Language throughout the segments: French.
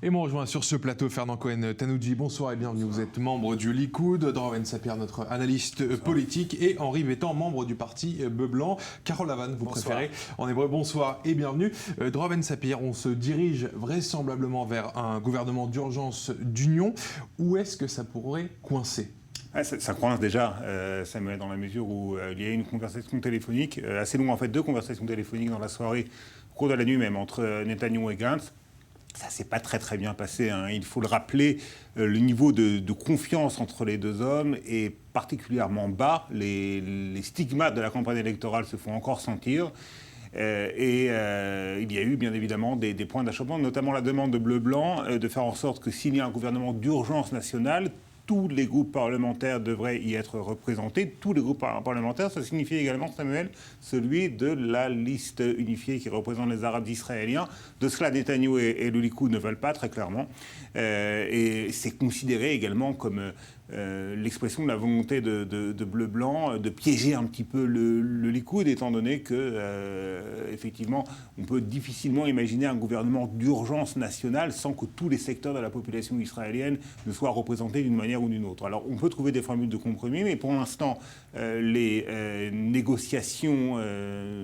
Et m'on rejoint sur ce plateau Fernand Cohen-Tanoudji. Bonsoir et bienvenue. Vous êtes membre du Likoud, Dror Ben-Sapir, notre analyste politique, et Henri Vétan, membre du parti Bleu Blanc. Carole Lavanne, vous préférez en hébreu. Bonsoir et bienvenue. Dror Ben-Sapir, on se dirige vraisemblablement vers un gouvernement d'urgence d'union. Où est-ce que ça pourrait coincer ? Ça coince déjà, Samuel, dans la mesure où il y a une conversation téléphonique, assez longue en fait, 2 conversations téléphoniques dans la soirée, au cours de la nuit même, entre Netanyahou et Gantz. Ça ne s'est pas très bien passé, hein. Il faut le rappeler, le niveau de confiance entre les deux hommes est particulièrement bas. Les stigmates de la campagne électorale se font encore sentir. Il y a eu bien évidemment des points d'achoppement, notamment la demande de Bleu-Blanc de faire en sorte que s'il y a un gouvernement d'urgence nationale, tous les groupes parlementaires devraient y être représentés. Tous les groupes parlementaires, ça signifie également, Samuel, celui de la liste unifiée qui représente les Arabes israéliens. De cela, Netanyahou et le Likoud ne veulent pas, très clairement. Et c'est considéré également comme l'expression de la volonté de Bleu-Blanc de piéger un petit peu le Likoud, étant donné que, effectivement, on peut difficilement imaginer un gouvernement d'urgence nationale sans que tous les secteurs de la population israélienne ne soient représentés d'une manière ou d'une autre. Alors, on peut trouver des formules de compromis, mais pour l'instant, les négociations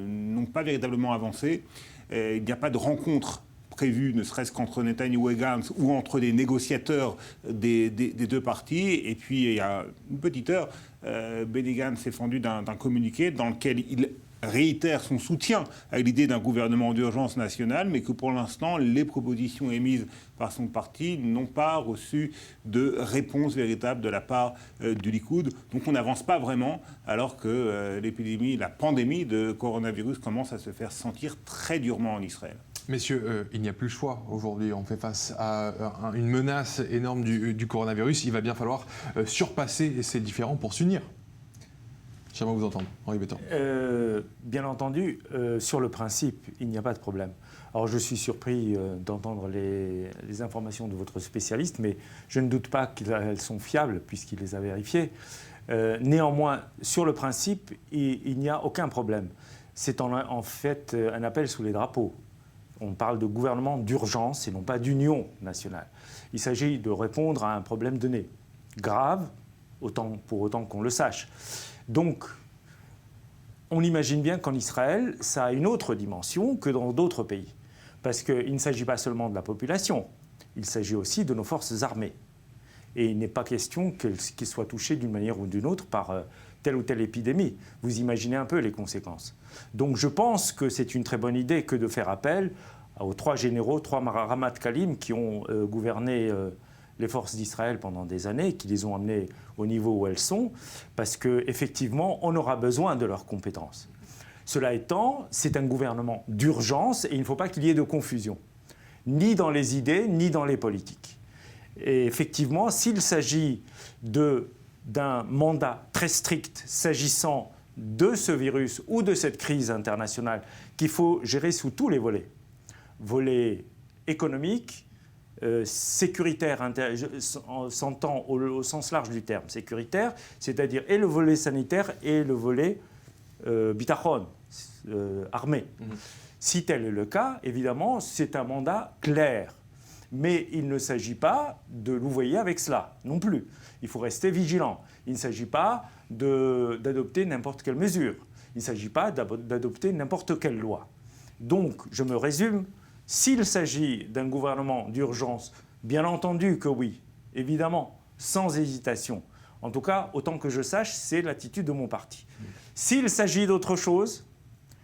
n'ont pas véritablement avancé. Il n'y a pas de rencontre prévu, ne serait-ce qu'entre Netanyahou et Gantz ou entre les négociateurs des 2 partis. Et puis, il y a une petite heure, Benny Gantz s'est fendu d'un communiqué dans lequel il réitère son soutien à l'idée d'un gouvernement d'urgence nationale, mais que pour l'instant, les propositions émises par son parti n'ont pas reçu de réponse véritable de la part du Likoud. Donc on n'avance pas vraiment, alors que la pandémie de coronavirus commence à se faire sentir très durement en Israël. Messieurs, il n'y a plus le choix aujourd'hui. On fait face à une menace énorme du coronavirus. Il va bien falloir surpasser ces différends pour s'unir. J'aimerais vous entendre, Henri Vétan. Bien entendu, sur le principe, il n'y a pas de problème. Alors je suis surpris d'entendre les informations de votre spécialiste, mais je ne doute pas qu'elles sont fiables puisqu'il les a vérifiées. Néanmoins, sur le principe, il n'y a aucun problème. C'est en fait un appel sous les drapeaux. On parle de gouvernement d'urgence et non pas d'union nationale. Il s'agit de répondre à un problème donné, grave, pour autant qu'on le sache. Donc, on imagine bien qu'en Israël, ça a une autre dimension que dans d'autres pays. Parce qu'il ne s'agit pas seulement de la population, il s'agit aussi de nos forces armées. Et il n'est pas question qu'ils soient touchés d'une manière ou d'une autre par telle ou telle épidémie. Vous imaginez un peu les conséquences. Donc je pense que c'est une très bonne idée que de faire appel aux 3 généraux, 3 Ramat-Kalim qui ont gouverné les forces d'Israël pendant des années, qui les ont amenées au niveau où elles sont, parce qu'effectivement, on aura besoin de leurs compétences. Cela étant, c'est un gouvernement d'urgence et il ne faut pas qu'il y ait de confusion, ni dans les idées, ni dans les politiques. Et effectivement, s'il s'agit d'un mandat très strict s'agissant de ce virus ou de cette crise internationale qu'il faut gérer sous tous les volets, volet économique, sécuritaire, s'entend au sens large du terme, sécuritaire, c'est-à-dire et le volet sanitaire et le volet bitachon, armé. Si tel est le cas, évidemment, c'est un mandat clair. Mais il ne s'agit pas de louvoyer avec cela, non plus. Il faut rester vigilant. Il ne s'agit pas d'adopter n'importe quelle mesure. Il ne s'agit pas d'adopter n'importe quelle loi. Donc, je me résume, s'il s'agit d'un gouvernement d'urgence, bien entendu que oui, évidemment, sans hésitation. En tout cas, autant que je sache, c'est l'attitude de mon parti. S'il s'agit d'autre chose,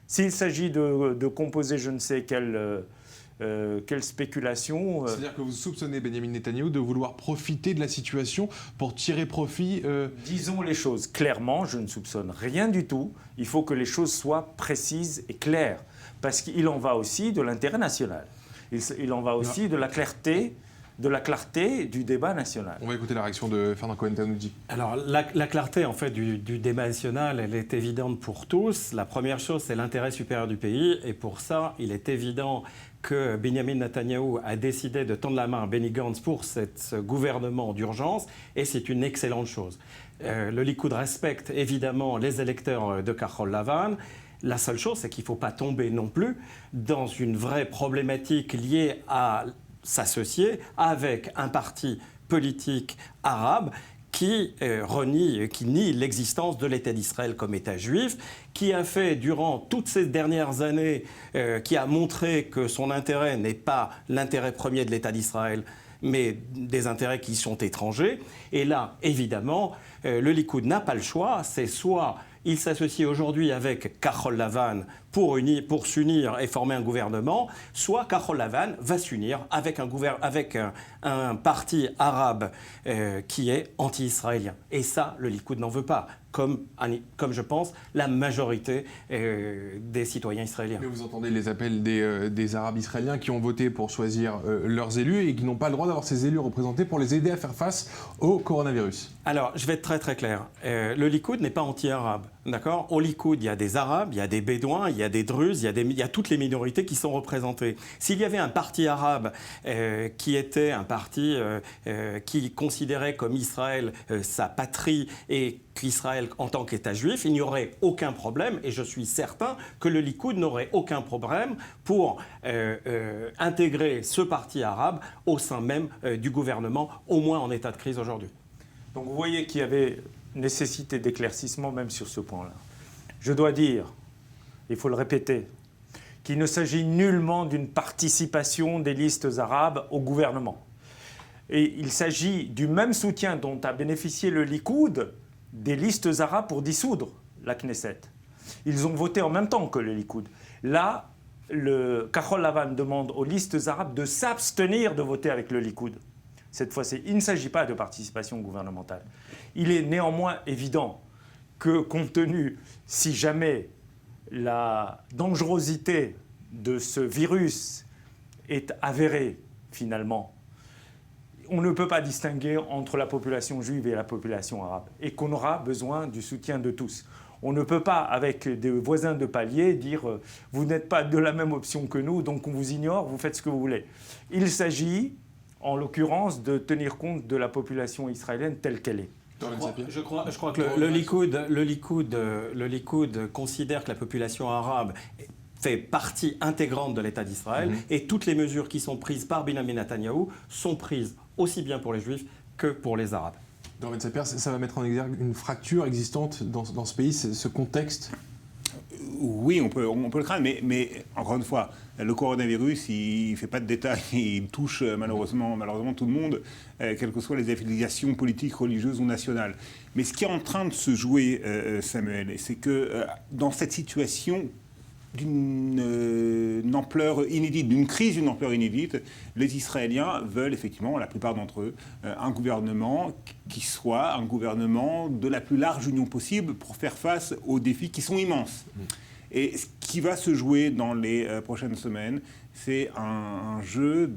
s'il s'agit de composer je ne sais quelle spéculation... C'est-à-dire que vous soupçonnez Benyamin Netanyahou de vouloir profiter de la situation pour tirer profit... Disons les choses clairement, je ne soupçonne rien du tout. Il faut que les choses soient précises et claires. Parce qu'il en va aussi de l'intérêt national. Il en va aussi de la clarté du débat national. On va écouter la réaction de Fernand Cohen-Tanoudji. Alors, la clarté en fait, du débat national, elle est évidente pour tous. La première chose, c'est l'intérêt supérieur du pays. Et pour ça, il est évident que Benyamin Netanyahou a décidé de tendre la main à Benny Gantz pour ce gouvernement d'urgence. Et c'est une excellente chose. Le Likoud respecte évidemment les électeurs de Carole Lavanne. La seule chose, c'est qu'il ne faut pas tomber non plus dans une vraie problématique liée à s'associer avec un parti politique arabe qui nie l'existence de l'État d'Israël comme État juif, qui a fait durant toutes ces dernières années, qui a montré que son intérêt n'est pas l'intérêt premier de l'État d'Israël, mais des intérêts qui sont étrangers. Et là, évidemment, le Likoud n'a pas le choix, c'est soit il s'associe aujourd'hui avec Kahol Lavan pour s'unir et former un gouvernement, soit Kahol Lavan va s'unir avec un parti arabe qui est anti-israélien. Et ça, le Likoud n'en veut pas, comme je pense la majorité des citoyens israéliens. Mais vous entendez les appels des Arabes israéliens qui ont voté pour choisir leurs élus et qui n'ont pas le droit d'avoir ces élus représentés pour les aider à faire face au coronavirus. Alors, je vais être très très clair. Le Likoud n'est pas anti-arabe. D'accord ? Au Likoud, il y a des Arabes, il y a des Bédouins, il y a des Druzes, il y a toutes les minorités qui sont représentées. S'il y avait un parti arabe qui était un parti qui considérait comme Israël sa patrie et qu'Israël en tant qu'État juif, il n'y aurait aucun problème, et je suis certain que le Likoud n'aurait aucun problème pour intégrer ce parti arabe au sein même du gouvernement, au moins en état de crise aujourd'hui. Donc vous voyez qu'il y avait nécessité d'éclaircissement même sur ce point-là. Je dois dire, il faut le répéter, qu'il ne s'agit nullement d'une participation des listes arabes au gouvernement. Et il s'agit du même soutien dont a bénéficié le Likoud des listes arabes pour dissoudre la Knesset. Ils ont voté en même temps que le Likoud. Là, le Kahol Lavan demande aux listes arabes de s'abstenir de voter avec le Likoud. Cette fois-ci, il ne s'agit pas de participation gouvernementale. Il est néanmoins évident que, compte tenu, si jamais la dangerosité de ce virus est avérée, finalement, on ne peut pas distinguer entre la population juive et la population arabe, et qu'on aura besoin du soutien de tous. On ne peut pas, avec des voisins de palier, dire « vous n'êtes pas de la même option que nous, donc on vous ignore, vous faites ce que vous voulez ». Il s'agit, en l'occurrence, de tenir compte de la population israélienne telle qu'elle est. Je crois que le Likoud considère que la population arabe fait partie intégrante de l'État d'Israël et toutes les mesures qui sont prises par Benjamin Netanyahou sont prises aussi bien pour les Juifs que pour les Arabes. Doron Ben-Sapir, ça va mettre en exergue une fracture existante dans ce pays, ce contexte. Oui, on peut le craindre, mais encore une fois, le coronavirus, il ne fait pas de détails, il touche malheureusement tout le monde, quelles que soient les affiliations politiques, religieuses ou nationales. Mais ce qui est en train de se jouer, Samuel, c'est que dans cette situation d'une ampleur inédite, d'une crise d'une ampleur inédite, les Israéliens veulent effectivement, la plupart d'entre eux, un gouvernement qui soit un gouvernement de la plus large union possible pour faire face aux défis qui sont immenses. Et ce qui va se jouer dans les prochaines semaines, c'est un jeu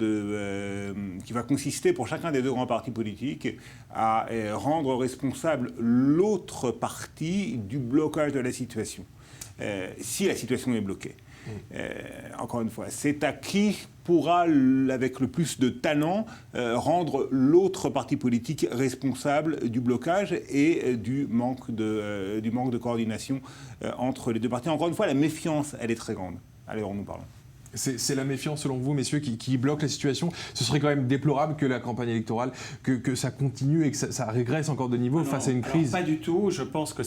qui va consister pour chacun des deux grands partis politiques à rendre responsable l'autre parti du blocage de la situation. Si la situation est bloquée. Encore une fois, c'est à qui pourra, avec le plus de talent, rendre l'autre parti politique responsable du blocage et du manque de coordination entre les deux partis. Encore une fois, la méfiance, elle est très grande à l'heure où nous parlons. C'est la méfiance, selon vous, messieurs, qui bloque la situation. Ce serait quand même déplorable que la campagne électorale, que ça continue et que ça régresse encore de niveau face à une crise. Pas du tout. Je pense que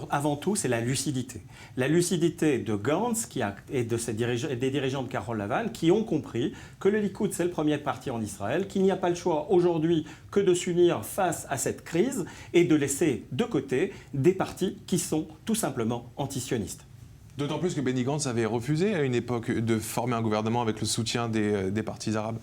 avant tout, c'est la lucidité. La lucidité de Gantz et des dirigeants de Kahol Lavan qui ont compris que le Likoud, c'est le premier parti en Israël, qu'il n'y a pas le choix aujourd'hui que de s'unir face à cette crise et de laisser de côté des partis qui sont tout simplement antisionistes. D'autant plus que Benny Gantz avait refusé à une époque de former un gouvernement avec le soutien des partis arabes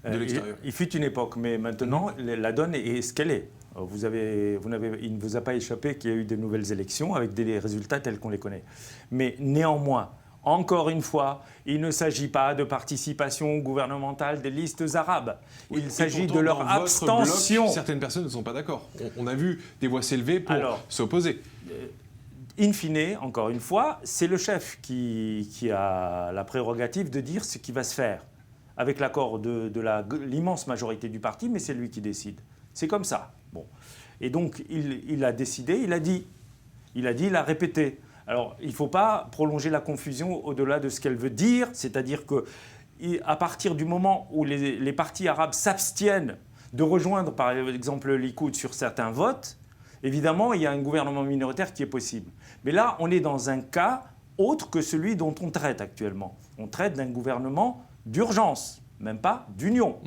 de l'extérieur. Il fut une époque, mais maintenant, la donne est ce qu'elle est. Il ne vous a pas échappé qu'il y a eu de nouvelles élections avec des résultats tels qu'on les connaît. Mais néanmoins, encore une fois, il ne s'agit pas de participation gouvernementale des listes arabes. Il s'agit de leur abstention. Bloc, certaines personnes ne sont pas d'accord. On a vu des voix s'élever pour s'opposer. In fine, encore une fois, c'est le chef qui a la prérogative de dire ce qui va se faire, avec l'accord de l'immense majorité du parti, mais c'est lui qui décide. C'est comme ça. Bon. Et donc, il a décidé, il a dit, il a répété. Alors, il ne faut pas prolonger la confusion au-delà de ce qu'elle veut dire, c'est-à-dire que à partir du moment où les partis arabes s'abstiennent de rejoindre par exemple le Likoud sur certains votes, évidemment, il y a un gouvernement minoritaire qui est possible. Mais là, on est dans un cas autre que celui dont on traite actuellement. On traite d'un gouvernement d'urgence, même pas d'union.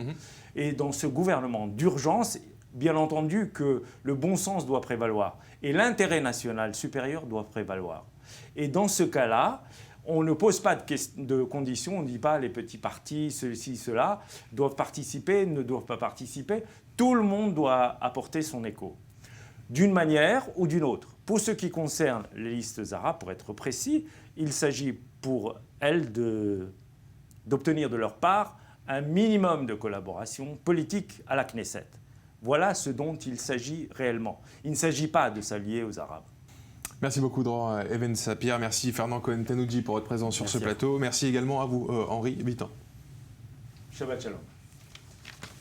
Et dans ce gouvernement d'urgence, bien entendu que le bon sens doit prévaloir et l'intérêt national supérieur doit prévaloir. Et dans ce cas-là, on ne pose pas de conditions, on ne dit pas les petits partis, ceux-ci, ceux-là, doivent participer, ne doivent pas participer. Tout le monde doit apporter son écho, d'une manière ou d'une autre. Pour ce qui concerne les listes arabes, pour être précis, il s'agit pour elles d'obtenir de leur part un minimum de collaboration politique à la Knesset. Voilà ce dont il s'agit réellement. Il ne s'agit pas de s'allier aux Arabes. Merci beaucoup, Dror Even Sapir. Merci, Fernand Cohen-Tanoudji, pour votre présence sur ce plateau. Merci également à vous, Henri Bitan. Shabbat shalom.